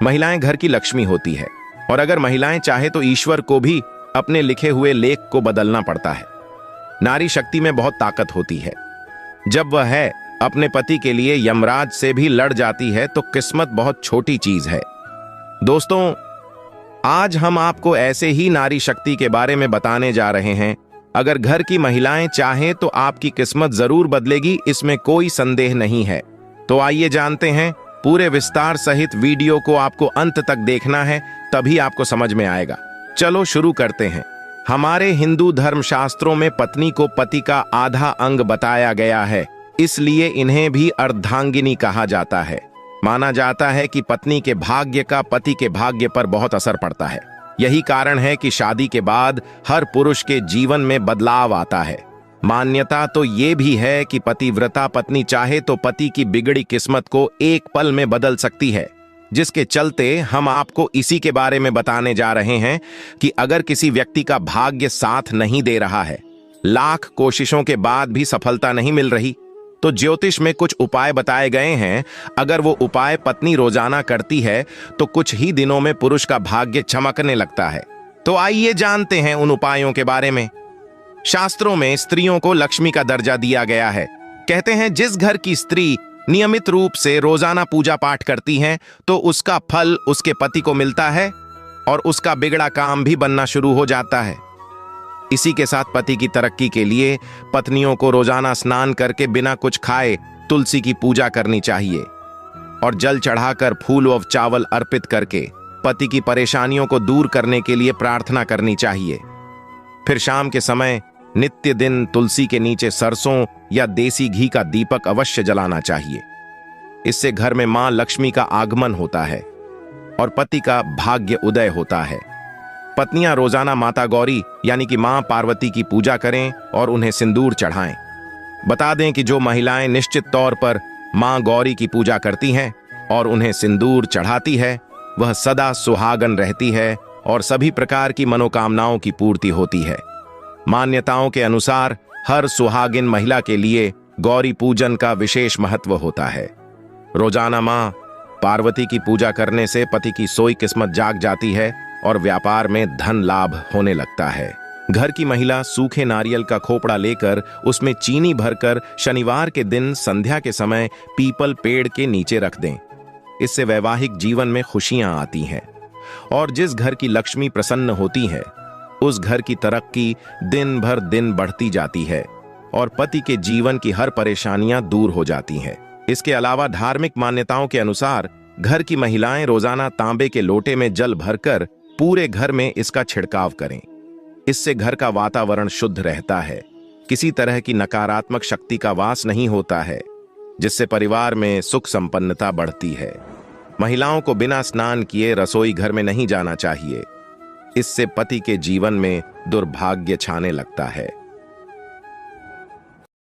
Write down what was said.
महिलाएं घर की लक्ष्मी होती है और अगर महिलाएं चाहे तो ईश्वर को भी अपने लिखे हुए लेख को बदलना पड़ता है। नारी शक्ति में बहुत ताकत होती है। जब वह अपने पति के लिए यमराज से भी लड़ जाती है तो किस्मत बहुत छोटी चीज है। दोस्तों, आज हम आपको ऐसे ही नारी शक्ति के बारे में बताने जा रहे हैं। अगर घर की महिलाएं चाहें तो आपकी किस्मत जरूर बदलेगी, इसमें कोई संदेह नहीं है। तो आइए जानते हैं। पूरे विस्तार सहित वीडियो को आपको अंत तक देखना है, तभी आपको समझ में आएगा। चलो शुरू करते हैं। हमारे हिंदू धर्म शास्त्रों में पत्नी को पति का आधा अंग बताया गया है, इसलिए इन्हें भी अर्धांगिनी कहा जाता है। माना जाता है कि पत्नी के भाग्य का पति के भाग्य पर बहुत असर पड़ता है। यही कारण है कि शादी के बाद हर पुरुष के जीवन में बदलाव आता है। मान्यता तो ये भी है कि पतिव्रता पत्नी चाहे तो पति की बिगड़ी किस्मत को एक पल में बदल सकती है, जिसके चलते हम आपको इसी के बारे में बताने जा रहे हैं कि अगर किसी व्यक्ति का भाग्य साथ नहीं दे रहा है, लाख कोशिशों के बाद भी सफलता नहीं मिल रही, तो ज्योतिष में कुछ उपाय बताए गए हैं। अगर वो उपाय पत्नी रोजाना करती है तो कुछ ही दिनों में पुरुष का भाग्य चमकने लगता है। तो आइए जानते हैं उन उपायों के बारे में। शास्त्रों में स्त्रियों को लक्ष्मी का दर्जा दिया गया है। कहते हैं जिस घर की स्त्री नियमित रूप से रोजाना पूजा पाठ करती है तो उसका फल उसके पति को मिलता है और उसका बिगड़ा काम भी बनना शुरू हो जाता है। इसी के साथ पति की तरक्की के लिए पत्नियों को रोजाना स्नान करके बिना कुछ खाए तुलसी की पूजा करनी चाहिए और जल चढ़ाकर फूल व चावल अर्पित करके पति की परेशानियों को दूर करने के लिए प्रार्थना करनी चाहिए। फिर शाम के समय नित्य दिन तुलसी के नीचे सरसों या देसी घी का दीपक अवश्य जलाना चाहिए। इससे घर में मां लक्ष्मी का आगमन होता है और पति का भाग्य उदय होता है। पत्नियां रोजाना माता गौरी यानी कि मां पार्वती की पूजा करें और उन्हें सिंदूर चढ़ाएं। बता दें कि जो महिलाएं निश्चित तौर पर मां गौरी की पूजा करती हैं और उन्हें सिंदूर चढ़ाती है, वह सदा सुहागन रहती है और सभी प्रकार की मनोकामनाओं की पूर्ति होती है। मान्यताओं के अनुसार हर सुहागिन महिला के लिए गौरी पूजन का विशेष महत्व होता है। रोजाना मां पार्वती की पूजा करने से पति की सोई किस्मत जाग जाती है और व्यापार में धन लाभ होने लगता है। घर की महिला सूखे नारियल का खोपड़ा लेकर उसमें चीनी भरकर शनिवार के दिन संध्या के समय पीपल पेड़ के नीचे रख दें। इससे वैवाहिक जीवन में खुशियां आती हैं और जिस घर की लक्ष्मी प्रसन्न होती है उस घर की तरक्की दिन भर दिन बढ़ती जाती है और पति के जीवन की हर परेशानियां दूर हो जाती हैं। इसके अलावा धार्मिक मान्यताओं के अनुसार घर की महिलाएं रोजाना तांबे के लोटे में जल भरकर पूरे घर में इसका छिड़काव करें। इससे घर का वातावरण शुद्ध रहता है, किसी तरह की नकारात्मक शक्ति का वास नहीं होता है, जिससे परिवार में सुख संपन्नता बढ़ती है। महिलाओं को बिना स्नान किए रसोई घर में नहीं जाना चाहिए। इससे पति के जीवन में दुर्भाग्य छाने लगता है।